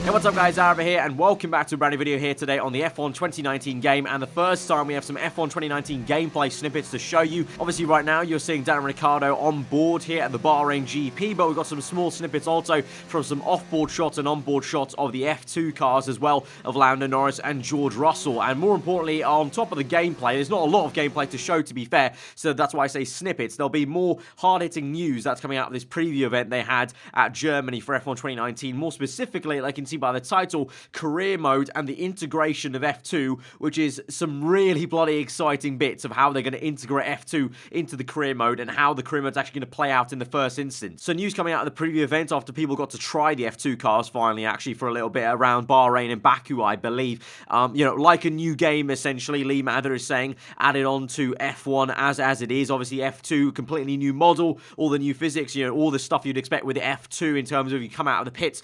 Hey, what's up guys, aarava here, and welcome back to a brand new video here today on the F1 2019 game. And the first time we have some F1 2019 gameplay snippets to show you. Obviously right now you're seeing Daniel Ricciardo on board here at the Bahrain GP, but we've got some small snippets also from some off-board shots and on-board shots of the F2 cars as well, of Lando Norris and George Russell. And more importantly, on top of the gameplay, there's not a lot of gameplay to show, to be fair, so that's why I say snippets. There'll be more hard-hitting news that's coming out of this preview event they had at Germany for F1 2019. More specifically, like you can see by the title, career mode and the integration of F2, which is some really bloody exciting bits of how they're going to integrate F2 into the career mode and how the career mode's actually going to play out in the first instance. So news coming out of the preview event after people got to try the F2 cars finally, actually, for a little bit around Bahrain and Baku, I believe. Like a new game, essentially, Lee Mather is saying, added on to F1 as it is. Obviously, F2, completely new model, all the new physics, all the stuff you'd expect with F2 in terms of you come out of the pits,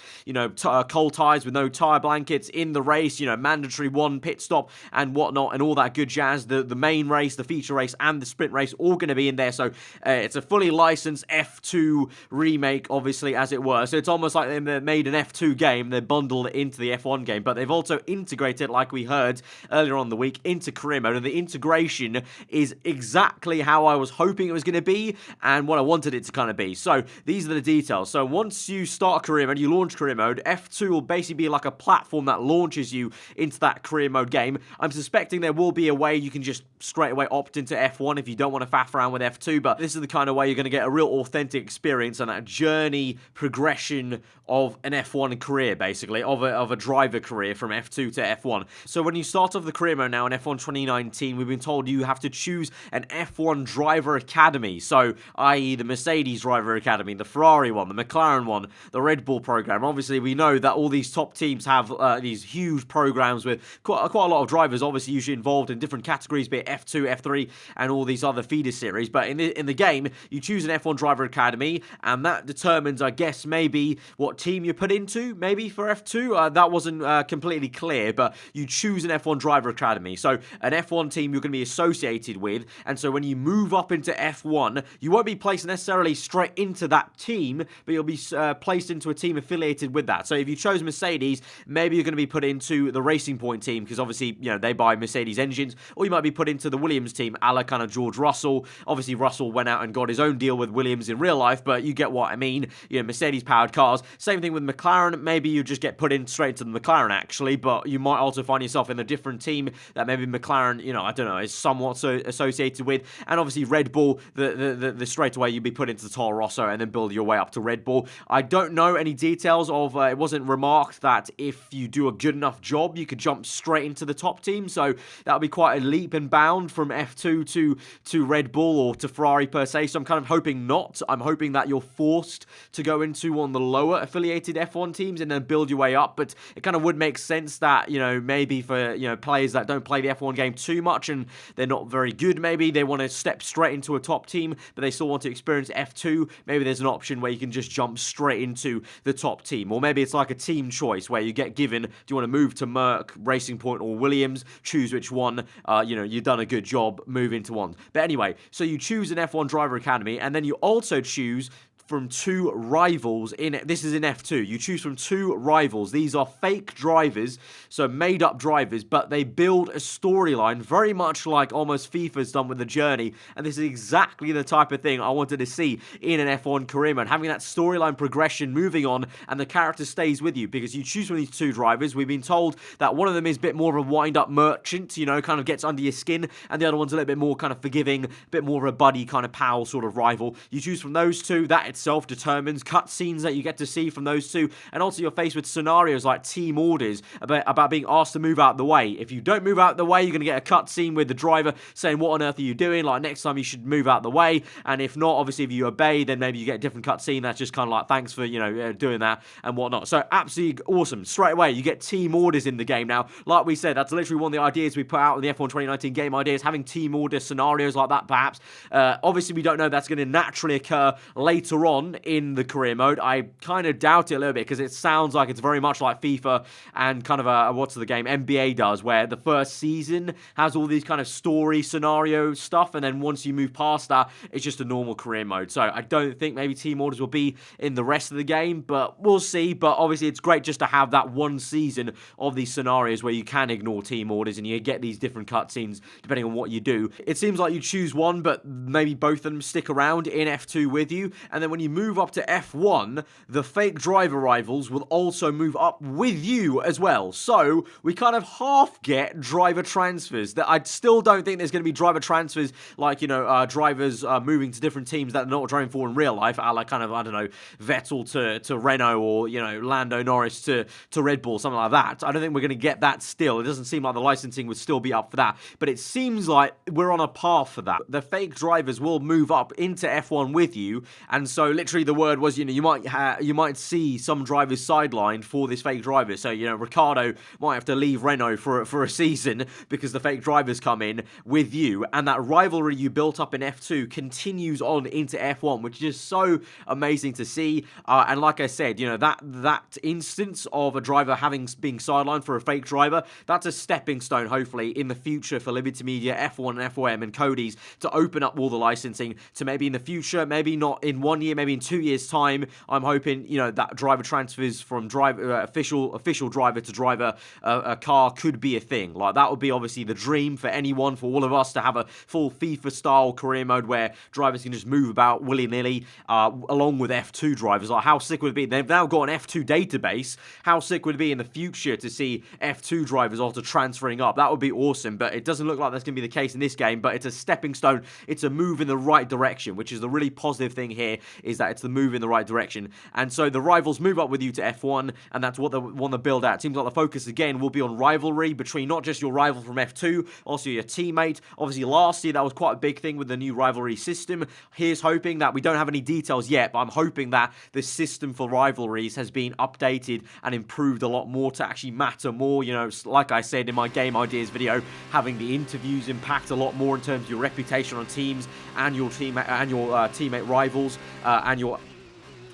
cold tires with no tire blankets in the race, mandatory one pit stop and whatnot and all that good jazz. The main race, the feature race and the sprint race all going to be in there. So it's a fully licensed F2 remake, obviously, as it were. So it's almost like they made an F2 game, they bundled it into the F1 game, but they've also integrated, like we heard earlier on the week, into career mode. And the integration is exactly how I was hoping it was going to be and what I wanted it to kind of be. So these are the details. So once you start career mode, you launch career mode, F2 will basically be like a platform that launches you into that career mode game. I'm suspecting there will be a way you can just straight away opt into F1 if you don't want to faff around with F2, but this is the kind of way you're going to get a real authentic experience and a journey progression of an F1 career, basically, of a driver career from F2 to F1. So when you start off the career mode now in F1 2019, we've been told you have to choose an F1 driver academy, so i.e. the Mercedes driver academy, the Ferrari one, the McLaren one, the Red Bull program. Obviously, we know that all these top teams have these huge programs with quite a lot of drivers, obviously usually involved in different categories, be it F2, F3, and all these other feeder series. But in the game, you choose an F1 driver academy, and that determines, I guess, maybe what team you put into, maybe for F2. That wasn't completely clear, but you choose an F1 driver academy. So an F1 team you're going to be associated with, and so when you move up into F1, you won't be placed necessarily straight into that team, but you'll be placed into a team affiliated with that. So if you chose Mercedes, maybe you're going to be put into the Racing Point team, because obviously, they buy Mercedes engines, or you might be put into the Williams team, a la kind of George Russell. Obviously, Russell went out and got his own deal with Williams in real life, but you get what I mean, Mercedes-powered cars. Same thing with McLaren, maybe you just get put in straight to the McLaren, actually, but you might also find yourself in a different team that maybe McLaren, I don't know, is somewhat associated with. And obviously, Red Bull, the straight away you'd be put into Toro Rosso and then build your way up to Red Bull. I don't know any details of, it wasn't remarked that if you do a good enough job, you could jump straight into the top team, so that would be quite a leap and bound from F2 to Red Bull or to Ferrari per se, so I'm kind of hoping not. I'm hoping that you're forced to go into one of the lower affiliated F1 teams and then build your way up, but it kind of would make sense that, maybe for, players that don't play the F1 game too much and they're not very good, maybe they want to step straight into a top team, but they still want to experience F2, maybe there's an option where you can just jump straight into the top team, or maybe it's like a team choice where you get given, do you want to move to Merck, Racing Point, or Williams? Choose which one. You've done a good job, move into one. But anyway, so you choose an F1 driver academy, and then you also choose from two rivals this is in F2. You choose from two rivals. These are fake drivers, so made up drivers, but they build a storyline very much like almost FIFA's done with the journey, and this is exactly the type of thing I wanted to see in an F1 career mode, having that storyline progression moving on, and the character stays with you, because you choose from these two drivers. We've been told that one of them is a bit more of a wind-up merchant, kind of gets under your skin, and the other one's a little bit more kind of forgiving, a bit more of a buddy kind of pal sort of rival. You choose from those two. That itself determines cutscenes that you get to see from those two, and also you're faced with scenarios like team orders about being asked to move out the way. If you don't move out the way, you're going to get a cutscene with the driver saying, what on earth are you doing? Like, next time you should move out the way. And if not, obviously, if you obey, then maybe you get a different cutscene that's just kind of like, thanks for, doing that and whatnot. So absolutely awesome. Straight away, you get team orders in the game now. Like we said, that's literally one of the ideas we put out in the F1 2019 game ideas, having team order scenarios like that, perhaps. Obviously, we don't know that's going to naturally occur later later on in the career mode, I kind of doubt it a little bit because it sounds like it's very much like FIFA and kind of what's the game, NBA does, where the first season has all these kind of story scenario stuff, and then once you move past that, it's just a normal career mode. So I don't think maybe team orders will be in the rest of the game, but we'll see. But obviously it's great just to have that one season of these scenarios where you can ignore team orders and you get these different cutscenes depending on what you do. It seems like you choose one, but maybe both of them stick around in F2 with you, and then when you move up to F1, the fake driver rivals will also move up with you as well. So we kind of half get driver transfers. That I still don't think there's going to be driver transfers like, you know, drivers moving to different teams that they're not driving for in real life, like kind of, I don't know, Vettel to Renault, or, you know, Lando Norris to Red Bull, something like that. I don't think we're going to get that still. It doesn't seem like the licensing would still be up for that, but it seems like we're on a path for that. The fake drivers will move up into F1 with you, and so literally the word was, you know, you might see some drivers sidelined for this fake driver. So, you know, Ricardo might have to leave Renault for a season because the fake drivers come in with you, and that rivalry you built up in F2 continues on into F1, which is so amazing to see. And like I said, you know, that instance of a driver being sidelined for a fake driver, that's a stepping stone, hopefully, in the future for Liberty Media, F1 and FOM and Cody's to open up all the licensing to maybe in the future, maybe not in 1 year, maybe in 2 years' time. I'm hoping, you know, that driver transfers from official driver to driver a car could be a thing. Like, that would be obviously the dream for anyone, for all of us, to have a full FIFA-style career mode where drivers can just move about willy-nilly along with F2 drivers. Like, how sick would it be? They've now got an F2 database. How sick would it be in the future to see F2 drivers also transferring up? That would be awesome, but it doesn't look like that's going to be the case in this game, but it's a stepping stone. It's a move in the right direction, which is the really positive thing here, is that it's the move in the right direction. And so the rivals move up with you to F1, and that's what they want to build out. It seems like the focus, again, will be on rivalry between not just your rival from F2, also your teammate. Obviously, last year, that was quite a big thing with the new rivalry system. Here's hoping that we don't have any details yet, but I'm hoping that the system for rivalries has been updated and improved a lot more to actually matter more. You know, like I said in my game ideas video, having the interviews impact a lot more in terms of your reputation on teams and your teammate rivals and your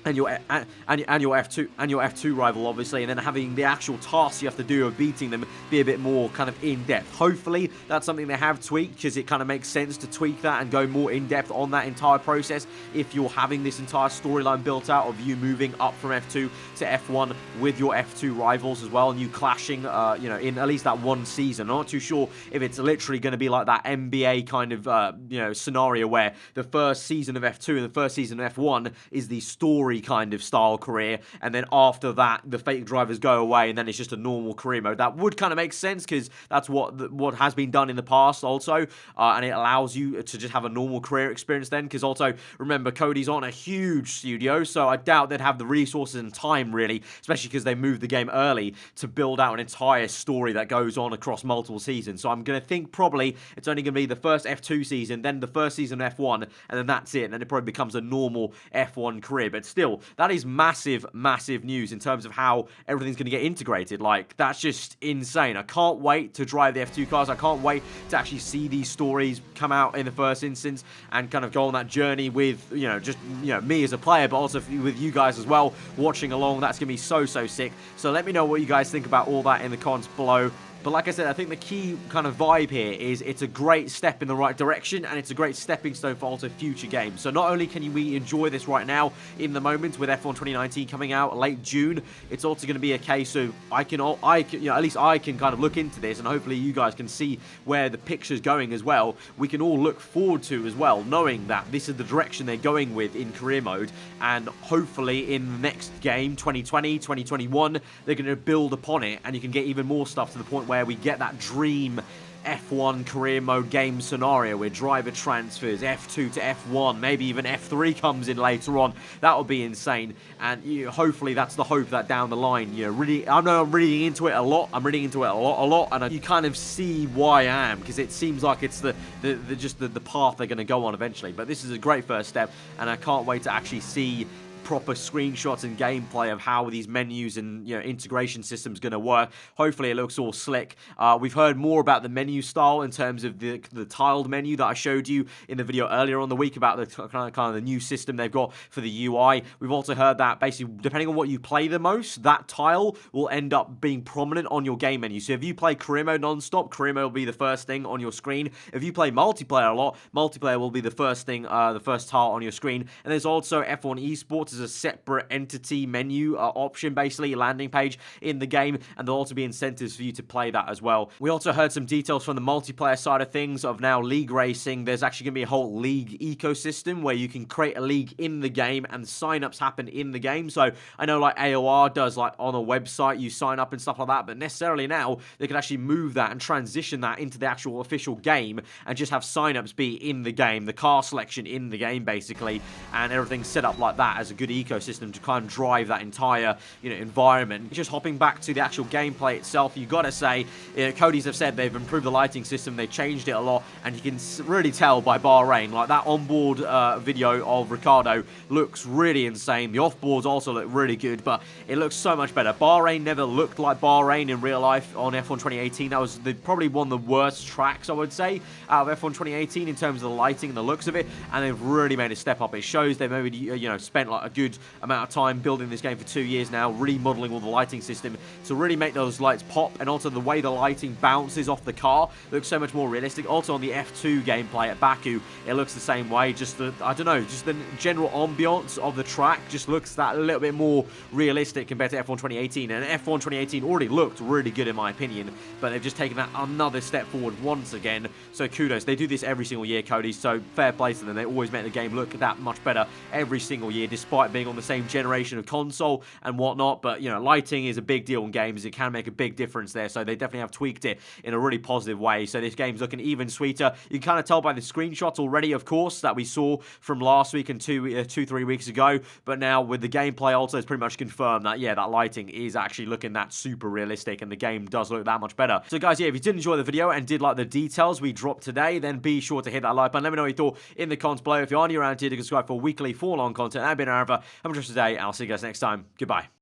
F2 rival, obviously, and then having the actual tasks you have to do of beating them be a bit more kind of in-depth. Hopefully, that's something they have tweaked, because it kind of makes sense to tweak that and go more in-depth on that entire process if you're having this entire storyline built out of you moving up from F2 to F1 with your F2 rivals as well, and you clashing, you know, in at least that one season. I'm not too sure if it's literally going to be like that NBA kind of, you know, scenario where the first season of F2 and the first season of F1 is the story kind of style career, and then after that the fake drivers go away and then it's just a normal career mode. That would kind of make sense, because that's what has been done in the past also, and it allows you to just have a normal career experience then, because also remember, Cody's on a huge studio, so I doubt they'd have the resources and time really, especially because they moved the game early, to build out an entire story that goes on across multiple seasons. So I'm going to think probably it's only going to be the first F2 season, then the first season of F1, and then that's it, and then it probably becomes a normal F1 career. But still, that is massive news in terms of how everything's going to get integrated. Like, that's just insane. I can't wait to drive the F2 cars. I can't wait to actually see these stories come out in the first instance and kind of go on that journey with, you know, just, you know, me as a player, but also with you guys as well watching along. That's going to be so sick. So let me know what you guys think about all that in the comments below. But like I said, I think the key kind of vibe here is it's a great step in the right direction, and it's a great stepping stone for also future games. So not only can we enjoy this right now in the moment with F1 2019 coming out late June, it's also going to be a case of I can, you know, at least I can kind of look into this, and hopefully you guys can see where the picture's going as well. We can all look forward to as well, knowing that this is the direction they're going with in career mode, and hopefully in the next game, 2020, 2021, they're going to build upon it, and you can get even more stuff to the point where we get that dream F1 career mode game scenario where driver transfers, F2 to F1, maybe even F3 comes in later on. That would be insane, and hopefully that's the hope that down the line, you know, really, I know I'm reading into it a lot. I'm reading into it a lot, and you kind of see why I am, because it seems like it's the path they're going to go on eventually. But this is a great first step, and I can't wait to actually see proper screenshots and gameplay of how these menus and integration systems going to work. Hopefully it looks all slick. We've heard more about the menu style in terms of the tiled menu that I showed you in the video earlier on the week about the kind of the new system they've got for the UI. We've also heard that basically depending on what you play the most, that tile will end up being prominent on your game menu. So if you play career mode non-stop, career mode will be the first thing on your screen. If you play multiplayer a lot, multiplayer will be the first thing, the first tile on your screen. And there's also F1 Esports as a separate entity menu option, basically landing page in the game, and there'll also be incentives for you to play that as well. We also heard some details from the multiplayer side of things of now league racing. There's actually going to be a whole league ecosystem where you can create a league in the game and sign-ups happen in the game. So I know like AOR does, like on a website you sign up and stuff like that, but necessarily now they could actually move that and transition that into the actual official game and just have sign-ups be in the game, the car selection in the game basically, and everything set up like that as a good ecosystem to kind of drive that entire environment. Just hopping back to the actual gameplay itself, you gotta say, Cody's have said they've improved the lighting system, they changed it a lot, and you can really tell by Bahrain, like that onboard video of Ricardo looks really insane. The offboards also look really good, but it looks so much better. Bahrain never looked like Bahrain in real life on F1 2018. That was probably one of the worst tracks, I would say, out of F1 2018 in terms of the lighting and the looks of it, and they've really made a step up. It shows they've maybe spent like a good amount of time building this game for 2 years now, remodeling all the lighting system to really make those lights pop, and also the way the lighting bounces off the car looks so much more realistic. Also on the F2 gameplay at Baku, it looks the same way. Just the, I don't know, just the general ambiance of the track just looks that a little bit more realistic compared to F1 2018, and F1 2018 already looked really good in my opinion, but they've just taken that another step forward once again, so kudos. They do this every single year, Cody, so fair play to them. They always make the game look that much better every single year, despite being on the same generation of console and whatnot. But lighting is a big deal in games. It can make a big difference there, so they definitely have tweaked it in a really positive way. So this game's looking even sweeter. You can kind of tell by the screenshots already, of course, that we saw from last week and 3 weeks ago, but now with the gameplay also, it's pretty much confirmed that that lighting is actually looking that super realistic, and the game does look that much better. So guys, if you did enjoy the video and did like the details we dropped today, then be sure to hit that like button. Let me know what you thought in the comments below. If you are new around here, to subscribe for weekly 4-long content. I've been aarava. Have a good day, and I'll see you guys next time. Goodbye.